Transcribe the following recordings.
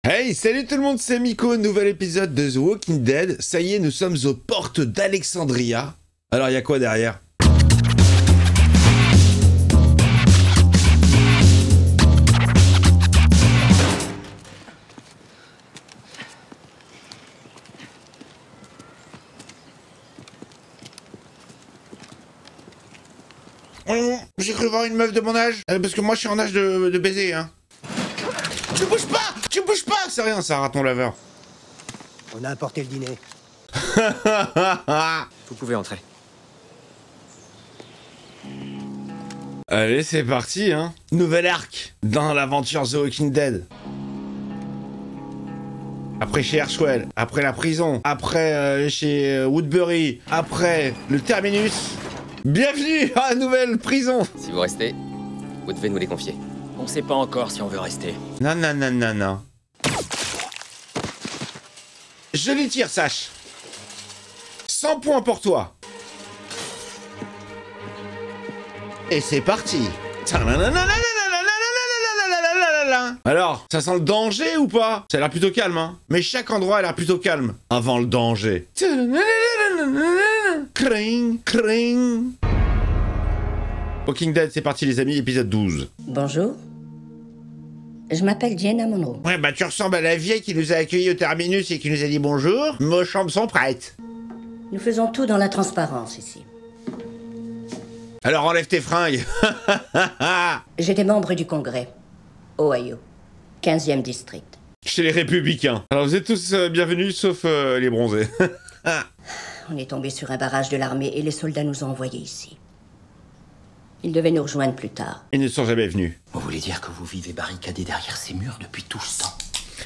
Hey, salut tout le monde, c'est Miko, nouvel épisode de The Walking Dead. Ça y est, nous sommes aux portes d'Alexandria. Alors, il y a quoi derrière? J'ai cru voir une meuf de mon âge. Parce que moi, je suis en âge de baiser, hein. Tu bouges pas! Tu bouges pas! C'est rien, ça, raton laveur. On a apporté le dîner. Vous pouvez entrer. Allez, c'est parti, hein. Nouvel arc dans l'aventure The Walking Dead. Après chez Hershwell, après la prison, après chez Woodbury, après le terminus. Bienvenue à la nouvelle prison. Si vous restez, vous devez nous les confier. On sait pas encore si on veut rester. Non, non, non, non, non. Je les tire, sache. 100 points pour toi. Et c'est parti. Alors, ça sent le danger ou pas? Ça a l'air plutôt calme, hein. Mais chaque endroit a l'air plutôt calme avant le danger. Cring, cring. Walking Dead, c'est parti les amis, épisode 12. Bonjour. Je m'appelle Jenna Monroe. Ouais, bah tu ressembles à la vieille qui nous a accueillis au terminus et qui nous a dit bonjour. Nos chambres sont prêtes. Nous faisons tout dans la transparence ici. Alors enlève tes fringues. J'étais membre du Congrès, Ohio, 15e district. Chez les Républicains. Alors vous êtes tous bienvenus sauf les bronzés. On est tombé sur un barrage de l'armée et les soldats nous ont envoyés ici. Ils devaient nous rejoindre plus tard. Ils ne sont jamais venus. Vous voulez dire que vous vivez barricadé derrière ces murs depuis tout ce temps?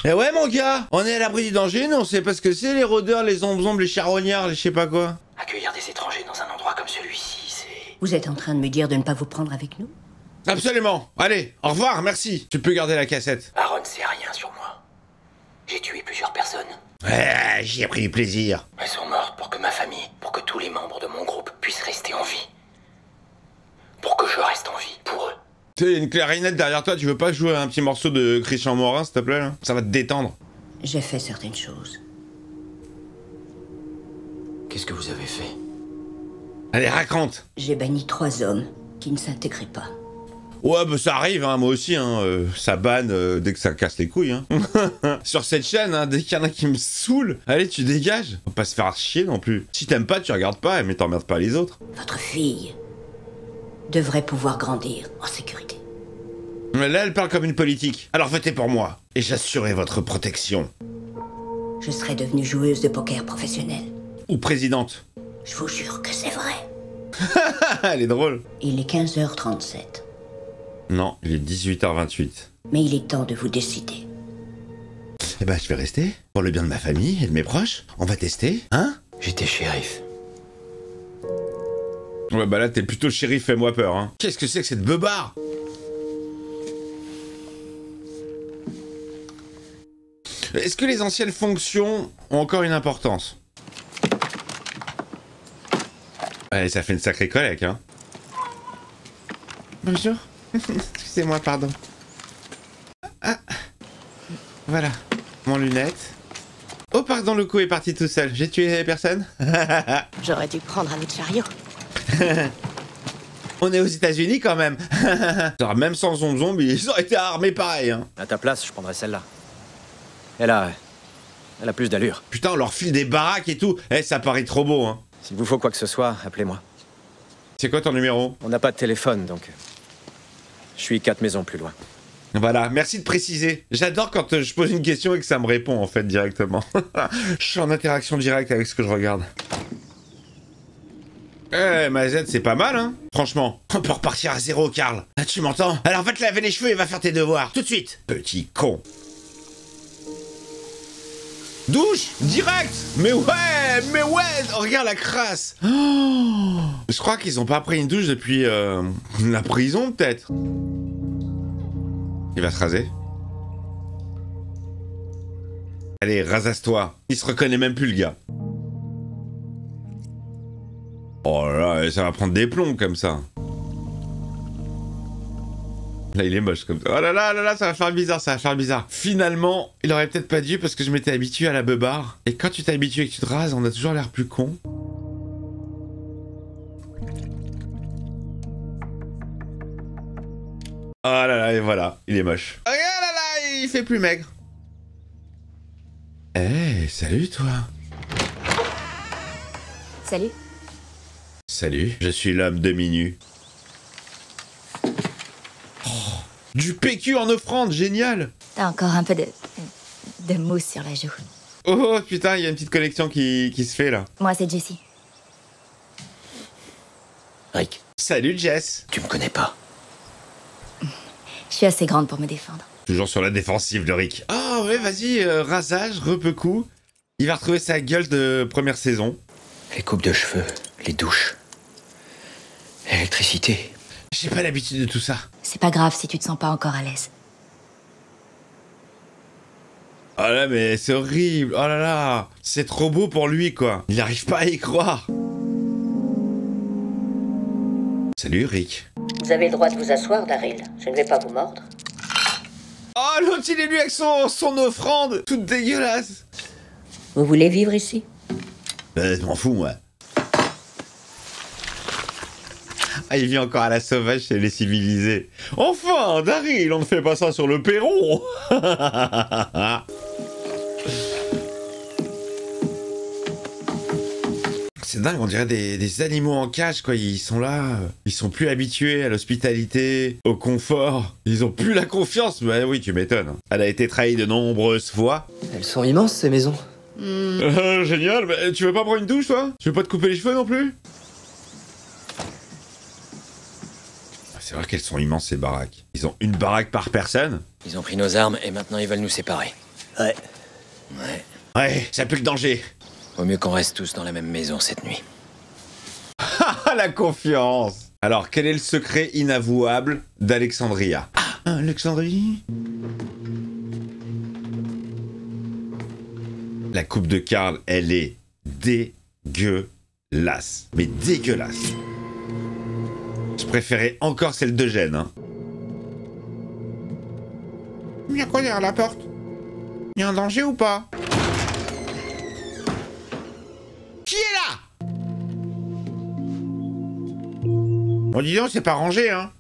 Eh ouais mon gars, on est à l'abri du danger, nous on sait pas ce que c'est, les rôdeurs, les ombres, les charognards, les je sais pas quoi. Accueillir des étrangers dans un endroit comme celui-ci, c'est... Vous êtes en train de me dire de ne pas vous prendre avec nous? Absolument. Allez, au revoir, merci. Tu peux garder la cassette. Aaron sait rien sur moi. J'ai tué plusieurs personnes. Ouais, j'y ai pris du plaisir. Elles sont mortes pour que ma famille, pour que tous les membres de mon groupe puissent rester en vie. Pour que je reste en vie, pour eux. Tu sais, une clarinette derrière toi, tu veux pas jouer un petit morceau de Christian Morin, s'il te plaît, là? Ça va te détendre. J'ai fait certaines choses. Qu'est-ce que vous avez fait? Allez, raconte. J'ai banni 3 hommes qui ne s'intégraient pas. Ouais, bah ça arrive, hein, moi aussi, hein. Ça banne dès que ça casse les couilles, hein. Sur cette chaîne, hein, dès qu'il y en a qui me saoulent, allez, tu dégages. Faut pas se faire chier non plus. Si t'aimes pas, tu regardes pas, mais t'emmerdes pas les autres. Votre fille devrait pouvoir grandir en sécurité. Mais là, elle parle comme une politique. Alors votez pour moi, et j'assurerai votre protection. Je serai devenue joueuse de poker professionnelle. Ou présidente. Je vous jure que c'est vrai. Elle est drôle. Il est 15h37. Non, il est 18h28. Mais il est temps de vous décider. Eh ben, je vais rester. Pour le bien de ma famille et de mes proches. On va tester, hein? J'étais shérif. Ouais, bah là, t'es plutôt shérif, fais-moi peur, hein. Qu'est-ce que c'est que cette beubare? Est-ce que les anciennes fonctions ont encore une importance? Ouais, ça fait une sacrée collecte, hein. Bonjour. Excusez-moi, pardon. Ah. Voilà. Mon lunette. Oh, pardon, le coup est parti tout seul. J'ai tué personne. J'aurais dû prendre un autre chariot. On est aux États-Unis quand même. Alors, même sans zombie, ils auraient été armés pareil, hein. À ta place, je prendrais celle-là. Elle a plus d'allure. Putain, on leur file des baraques et tout. Eh, ça paraît trop beau, hein. S'il vous faut quoi que ce soit, appelez-moi. C'est quoi ton numéro? On n'a pas de téléphone, donc... Je suis 4 maisons plus loin. Voilà, merci de préciser. J'adore quand je pose une question et que ça me répond, en fait, directement. Je suis en interaction directe avec ce que je regarde. Eh, ma Z, c'est pas mal, hein. Franchement, on peut repartir à zéro, Karl. Ah, tu m'entends? Alors va te laver les cheveux et va faire tes devoirs. Tout de suite. Petit con. Douche direct. Mais ouais, regarde la crasse. Oh, je crois qu'ils ont pas pris une douche depuis la prison, peut-être. Il va se raser. Allez, rasasse-toi. Il se reconnaît même plus, le gars. Oh là là, ça va prendre des plombs comme ça. Là, il est moche comme ça. Oh là là, ça va faire bizarre, ça va faire bizarre. Finalement, il aurait peut-être pas dû parce que je m'étais habitué à la beubare. Et quand tu t'es habitué et que tu te rases, on a toujours l'air plus con. Oh là là, et voilà, il est moche. Oh là là, il fait plus maigre. Eh, salut toi. Salut. Salut, je suis l'homme demi-nu. Oh, du PQ en offrande, génial. T'as encore un peu de mousse sur la joue. Oh putain, il y a une petite connexion qui se fait là. Moi, c'est Jessie. Rick, Salut Jess. tu me connais pas. Je suis assez grande pour me défendre. Toujours sur la défensive, le Rick. Oh ouais, vas-y, rasage, repecou. Il va retrouver sa gueule de première saison. Les coupes de cheveux, les douches, l'électricité. J'ai pas l'habitude de tout ça. C'est pas grave si tu te sens pas encore à l'aise. Oh là, mais c'est horrible. Oh là là. C'est trop beau pour lui, quoi. Il n'arrive pas à y croire. Salut, Rick. Vous avez le droit de vous asseoir, Daryl. Je ne vais pas vous mordre. Oh, l'autre, il est lui avec son offrande. Toute dégueulasse. Vous voulez vivre ici? Je m'en fous, moi. Ah, il vit encore à la sauvage chez les civilisés. Enfin, Daryl, on ne fait pas ça sur le perron. C'est dingue, on dirait des animaux en cage, quoi. Ils sont là, ils sont plus habitués à l'hospitalité, au confort. Ils ont plus la confiance. Bah oui, tu m'étonnes. Elle a été trahie de nombreuses fois. Elles sont immenses, ces maisons. Génial. Bah, tu veux pas prendre une douche, toi? Tu veux pas te couper les cheveux non plus? C'est vrai qu'elles sont immenses, ces baraques. Ils ont une baraque par personne. Ils ont pris nos armes et maintenant ils veulent nous séparer. Ouais. Ouais. Ouais, ça pue le danger. Vaut mieux qu'on reste tous dans la même maison cette nuit. Ah, la confiance. Alors, quel est le secret inavouable d'Alexandria? Ah, Alexandrie. La coupe de Karl, elle est dégueulasse. Mais dégueulasse. Je préférais encore celle d'Eugène, hein. Il y a quoi derrière la porte? Il y a un danger ou pas? Qui est là? Bon, dis donc, c'est pas rangé, hein.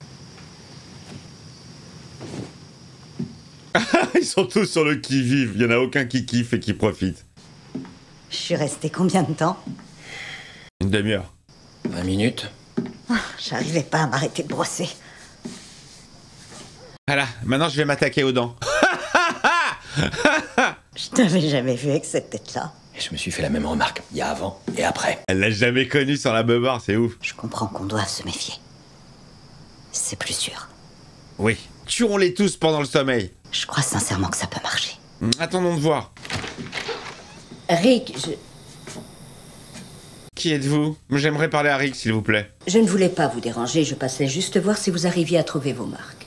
Ils sont tous sur le qui-vive. Il y en a aucun qui kiffe et qui profite. Je suis restée combien de temps? Une demi-heure. 20 minutes. J'arrivais pas à m'arrêter de brosser. Voilà, maintenant je vais m'attaquer aux dents. Je t'avais jamais vu avec cette tête-là. Et je me suis fait la même remarque. Il y a avant et après. Elle l'a jamais connu sans la beubare, c'est ouf. Je comprends qu'on doive se méfier. C'est plus sûr. Oui. Tuons-les tous pendant le sommeil. Je crois sincèrement que ça peut marcher. Attendons de voir. Rick, Qui êtes-vous? J'aimerais parler à Rick, s'il vous plaît. je ne voulais pas vous déranger. Je passais juste voir si vous arriviez à trouver vos marques.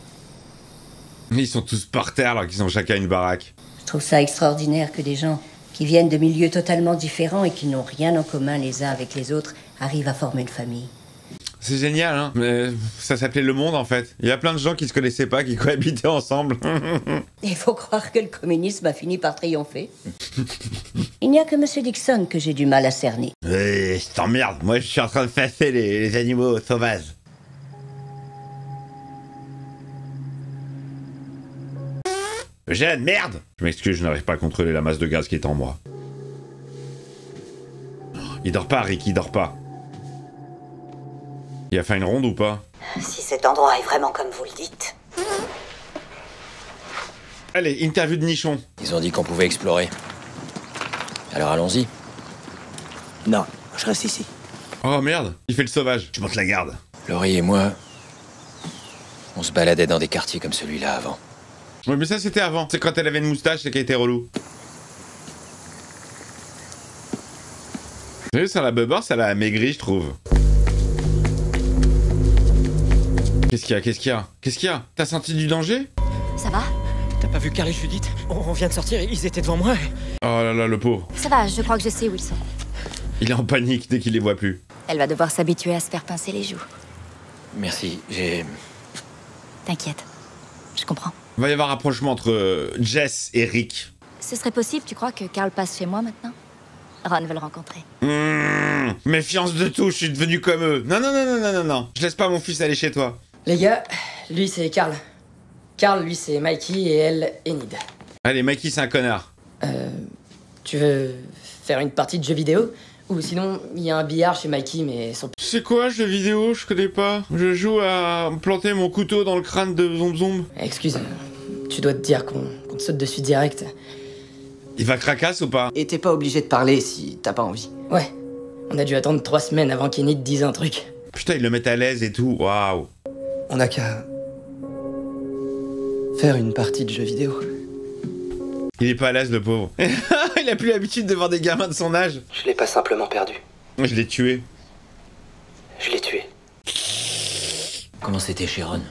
Ils sont tous par terre alors qu'ils ont chacun une baraque. Je trouve ça extraordinaire que des gens qui viennent de milieux totalement différents et qui n'ont rien en commun les uns avec les autres arrivent à former une famille. C'est génial, hein. Mais ça s'appelait Le Monde, en fait. Il y a plein de gens qui se connaissaient pas, qui cohabitaient ensemble. Il faut croire que le communisme a fini par triompher. Il n'y a que M. Dixon que j'ai du mal à cerner. Je t'emmerde. Moi, je suis en train de fesser les animaux sauvages. Eugène, merde! Je m'excuse, je n'arrive pas à contrôler la masse de gaz qui est en moi. Il dort pas, Rick, il dort pas. Il a fait une ronde ou pas? Si cet endroit est vraiment comme vous le dites. Allez, interview de nichon. Ils ont dit qu'on pouvait explorer. Alors allons-y. Non, je reste ici. Oh merde, il fait le sauvage. Je monte la garde. Laurie et moi, on se baladait dans des quartiers comme celui-là avant. Ouais, mais ça c'était avant. C'est quand elle avait une moustache et qu'elle était relou. Vous savez, ça la beubare, ça l'a amaigri, je trouve. Qu'est-ce qu'il y a? Qu'est-ce qu'il y a? Qu'est-ce qu'il y a? T'as senti du danger? Ça va? T'as pas vu Carl et Judith? On vient de sortir, ils étaient devant moi. Oh là là, le pauvre. Ça va, je crois que je sais où ils sont. Il est en panique dès qu'il les voit plus. Elle va devoir s'habituer à se faire pincer les joues. Merci, j'ai... T'inquiète, Je comprends. Il va y avoir un rapprochement entre Jess et Rick. Ce serait possible, tu crois, que Carl passe chez moi maintenant? Ron veut le rencontrer. Méfiance de tout, je suis devenu comme eux. Non, non, non, non, non, non, non. Je laisse pas mon fils aller chez toi. Les gars, lui c'est Carl. Carl, lui c'est Mikey et elle, Enid. Allez, Mikey, c'est un connard. Tu veux faire une partie de jeu vidéo? Ou sinon, il y a un billard chez Mikey, mais son... C'est quoi, jeu vidéo? Je connais pas. Je joue à planter mon couteau dans le crâne de Zomb Zomb. Excuse, tu dois te dire qu'on te saute dessus direct. Il va cracasse ou pas? Et t'es pas obligé de parler si t'as pas envie. Ouais, on a dû attendre 3 semaines avant qu'Enid dise un truc. Putain, ils le mettent à l'aise et tout, waouh. On a qu'à... faire une partie de jeu vidéo. Il est pas à l'aise, le pauvre. Il a plus l'habitude de voir des gamins de son âge. Je l'ai pas simplement perdu. Moi, je l'ai tué. Je l'ai tué. Comment c'était chez Ron?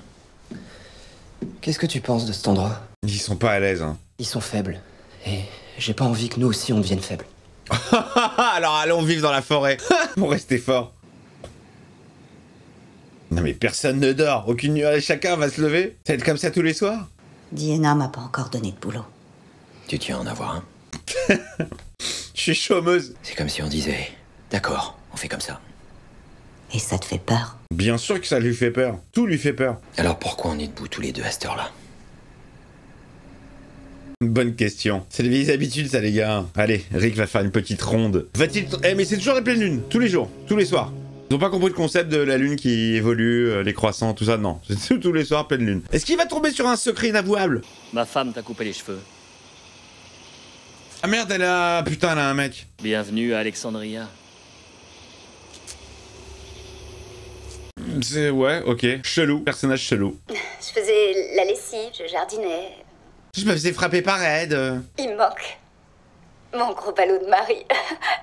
Qu'est-ce que tu penses de cet endroit? Ils sont pas à l'aise, hein. Ils sont faibles. Et j'ai pas envie que nous aussi on devienne faibles. Alors allons vivre dans la forêt. Pour rester fort. Non mais personne ne dort. Aucune nuit. Chacun va se lever. Ça va être comme ça tous les soirs. Diana m'a pas encore donné de boulot. Tu tiens à en avoir un? Je suis chômeuse. C'est comme si on disait, d'accord, on fait comme ça. Et ça te fait peur? Bien sûr que ça lui fait peur. Tout lui fait peur. Alors pourquoi on est debout tous les deux à cette heure-là? Bonne question. C'est les vieilles habitudes, ça, les gars. Allez, Rick va faire une petite ronde. Va-t-il... Eh, mais c'est toujours la pleine lune. Tous les jours. Tous les soirs. Ils ont pas compris le concept de la lune qui évolue, les croissants, tout ça. Non. C'est tous les soirs, pleine lune. Est-ce qu'il va tomber sur un secret inavouable? Ma femme t'a coupé les cheveux. Ah merde, elle a... Putain, elle a un mec. Bienvenue à Alexandria. C'est... Ouais, ok. Chelou. Personnage chelou. Je faisais la lessive, je jardinais. Je me faisais frapper par Ed. Il me manque mon gros ballot de mari,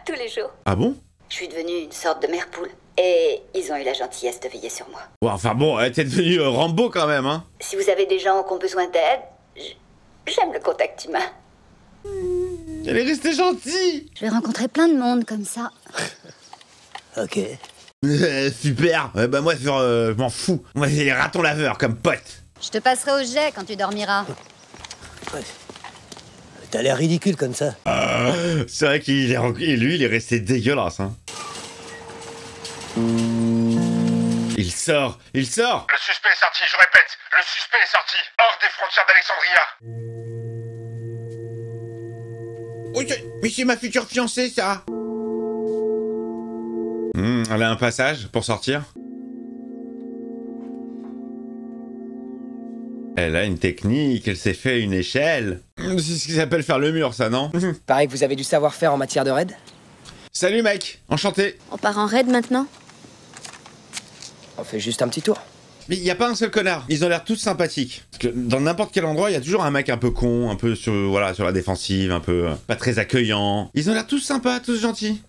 tous les jours. Ah bon? Je suis devenue une sorte de mère poule. Et ils ont eu la gentillesse de veiller sur moi. Ouais, enfin bon, elle était devenue Rambo quand même, hein. Si vous avez des gens qui ont besoin d'aide, j'aime le contact humain. Elle est restée gentille. Je vais rencontrer plein de monde comme ça. Ok. Super. Bah moi, je m'en fous. Moi, j'ai les ratons laveurs comme potes. Je te passerai au jet quand tu dormiras. Ouais. T'as l'air ridicule comme ça. C'est vrai qu'il est... Lui, il est resté dégueulasse, hein. Il sort. Il sort. Le suspect est sorti, je répète. Le suspect est sorti. Hors des frontières d'Alexandria. Oui, mais c'est ma future fiancée, ça. Elle a un passage pour sortir. Elle a une technique, elle s'est fait une échelle. C'est ce qu'ils appellent faire le mur, ça, non? Pareil que vous avez du savoir-faire en matière de raid. Salut, mec. Enchanté. On part en raid maintenant? On fait juste un petit tour. Mais il y a pas un seul connard. Ils ont l'air tous sympathiques. Parce que dans n'importe quel endroit, il y a toujours un mec un peu con, un peu sur, voilà, sur la défensive, un peu pas très accueillant. Ils ont l'air tous sympas, tous gentils.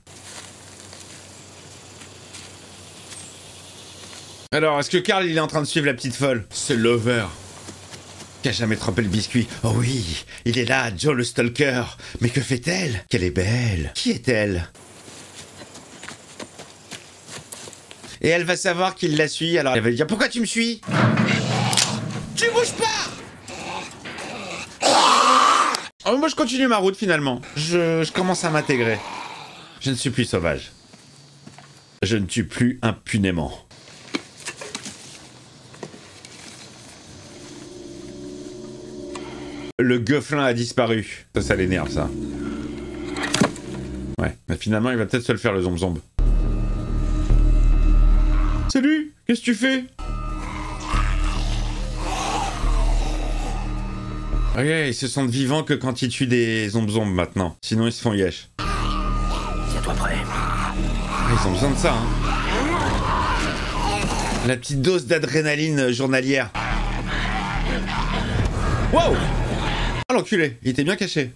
Alors, est-ce que Carl, il est en train de suivre la petite folle? C'est Lover. Qui a jamais trempé le biscuit. Oh oui, il est là, Joe le stalker. Mais que fait-elle? Qu'elle est belle. Qui est-elle? Et elle va savoir qu'il la suit, alors elle va lui dire: pourquoi tu me suis? Tu bouges pas! Oh, moi je continue ma route finalement. Je commence à m'intégrer. Je ne suis plus sauvage. Je ne tue plus impunément. Le gueuflin a disparu. Ça l'énerve, ça. Ouais, mais finalement, il va peut-être se le faire, le zomb-zomb. Salut, qu'est-ce que tu fais? Ok, ils se sentent vivants que quand ils tuent des zomb-zomb maintenant. Sinon, ils se font yesh. Tiens-toi prêt. Ils ont besoin de ça, hein. La petite dose d'adrénaline journalière. Wow! Oh l'enculé, il était bien caché.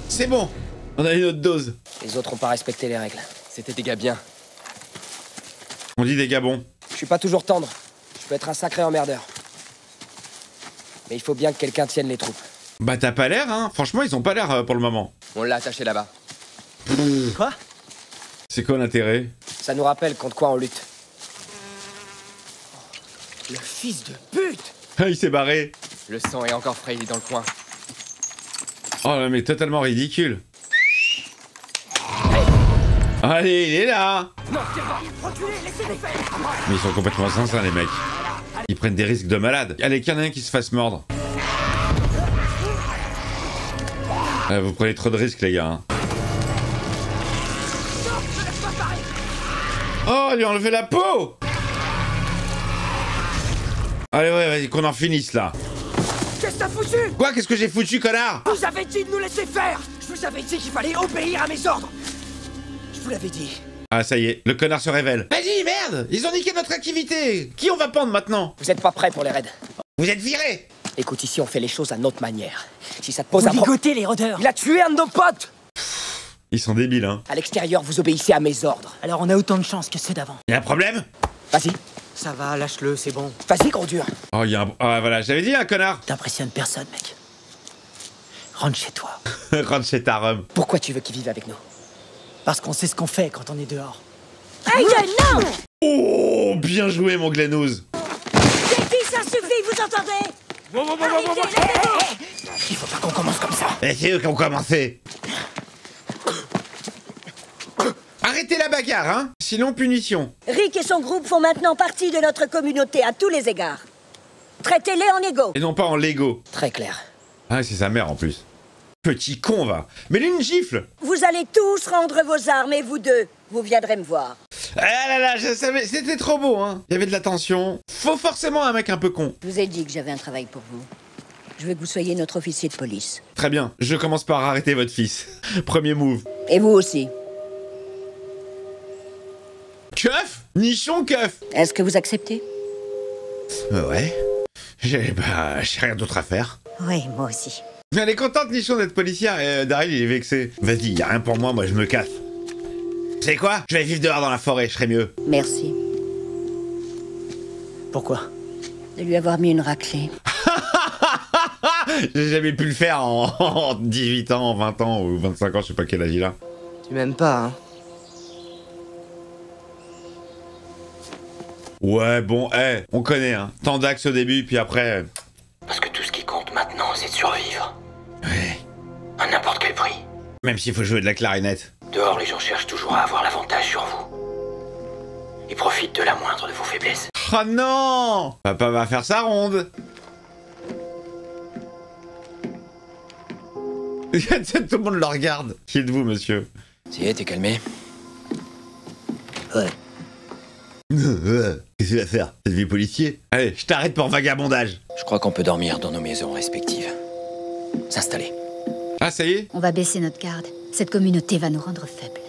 C'est bon, on a une autre dose. Les autres ont pas respecté les règles. C'était des gars bien. On dit des gars bons. Je suis pas toujours tendre. Je peux être un sacré emmerdeur. Mais il faut bien que quelqu'un tienne les troupes. Bah t'as pas l'air, hein. Franchement, ils ont pas l'air pour le moment. On l'a attaché là-bas. Quoi? C'est quoi l'intérêt? Ça nous rappelle contre quoi on lutte. Le fils de pute! Ah, il s'est barré. Le sang est encore frais, il est dans le coin. Oh là, mais totalement ridicule. Allez, il est là. Non, reculez, laissez-les faire. Mais ils sont complètement sincères, les mecs. Ils prennent des risques de malade. Allez, qu'il y en a un qui se fasse mordre. Ah, vous prenez trop de risques, les gars. Hein. Oh, lui a enlevé la peau. Allez, ouais, vas-y, qu'on en finisse, là. Qu'est-ce que t'as foutu? Quoi? Qu'est-ce que j'ai foutu, connard? Vous avez dit de nous laisser faire. Je vous avais dit qu'il fallait obéir à mes ordres. Je vous l'avais dit. Ah, ça y est, le connard se révèle. Vas-y, merde. Ils ont niqué notre activité. Qui on va pendre maintenant? Vous êtes pas prêts pour les raids. Vous êtes virés. Écoute, ici on fait les choses à notre manière. Si ça te pose un problème... Ligotez les rôdeurs. Il a tué un de nos potes. Ils sont débiles, hein. À l'extérieur, vous obéissez à mes ordres. Alors on a autant de chance que ceux d'avant. Y'a un problème? Vas-y. Ça va, lâche-le, c'est bon. Vas-y, gros dur. Oh, y'a un... Ah, voilà, j'avais dit un connard. T'impressionnes personne, mec. Rentre chez toi. Rentre chez ta rhum. Pourquoi tu veux qu'il vive avec nous? Parce qu'on sait ce qu'on fait quand on est dehors. Aiden, non! Oh, bien joué, mon Glenose. Défi, ça suffit, vous entendez? Il faut pas qu'on commence comme ça. Et c'est eux qui ont commencé. Arrêtez la bagarre, hein. Sinon, punition. Rick et son groupe font maintenant partie de notre communauté à tous les égards. Traitez-les en égaux. Et non pas en Lego. Très clair. Ah, c'est sa mère, en plus. Petit con, va. Mais lui, une gifle. Vous allez tous rendre vos armes et vous deux, vous viendrez me voir. Ah là là, je savais, c'était trop beau, hein. Il y avait de la tension. Faut forcément un mec un peu con. Je vous ai dit que j'avais un travail pour vous. Je veux que vous soyez notre officier de police. Très bien, je commence par arrêter votre fils. Premier move. Et vous aussi. Keuf? Nichon keuf? Est-ce que vous acceptez? Ouais. J'ai rien d'autre à faire. Oui, moi aussi. Elle est contente, Nichon, d'être policière, et Daryl, il est vexé. Vas-y, y a rien pour moi, moi je me casse. C'est quoi? Je vais vivre dehors dans la forêt, je serai mieux. Merci. Pourquoi? De lui avoir mis une raclée. J'ai jamais pu le faire en 18 ans, 20 ans ou 25 ans, je sais pas quel âge il a. Tu m'aimes pas, hein? Ouais, bon, on connaît, hein. Tant d'axes au début, puis après... Parce que tout ce qui compte maintenant, c'est de survivre. Ouais. À n'importe quel prix. Même s'il faut jouer de la clarinette. Dehors, les gens cherchent toujours à avoir l'avantage sur vous. Ils profitent de la moindre de vos faiblesses. Oh non! Papa va faire sa ronde. Tout le monde le regarde. Qui êtes-vous, monsieur? Si, t'es calmé? Ouais. Qu'est-ce qu'il va faire? Cette vie policier? Allez, je t'arrête pour vagabondage. Je crois qu'on peut dormir dans nos maisons respectives. S'installer. Ah, ça y est? On va baisser notre garde. Cette communauté va nous rendre faibles.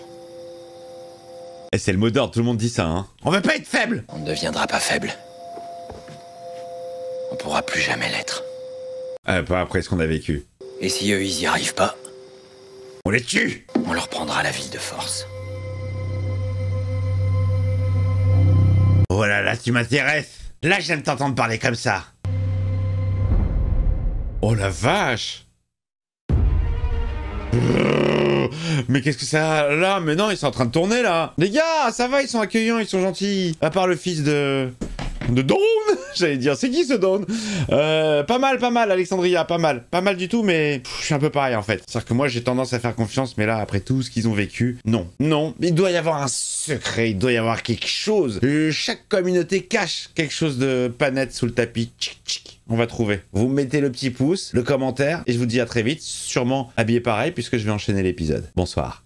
Eh, c'est le mot d'ordre, tout le monde dit ça, hein. On va pas être faible. On ne deviendra pas faible. On pourra plus jamais l'être. Ah, pas après ce qu'on a vécu. Et si eux, ils y arrivent pas, On les tue. on leur prendra la ville de force. Oh là là, tu m'intéresses. Là, j'aime t'entendre parler comme ça. Oh la vache. Mais qu'est-ce que ça... Là, mais non, ils sont en train de tourner, là. Les gars, ça va, ils sont accueillants, ils sont gentils. À part le fils de Dawn. J'allais dire, c'est qui ce Dawn? Pas mal, Alexandria, pas mal. Pas mal du tout, mais je suis un peu pareil, en fait. C'est-à-dire que moi, j'ai tendance à faire confiance, mais là, après tout ce qu'ils ont vécu, non. Non, il doit y avoir un secret, il doit y avoir quelque chose. Chaque communauté cache quelque chose de pas net sous le tapis. Tchic, tchic. On va trouver. Vous mettez le petit pouce, le commentaire, et je vous dis à très vite, sûrement habillé pareil, puisque je vais enchaîner l'épisode. Bonsoir.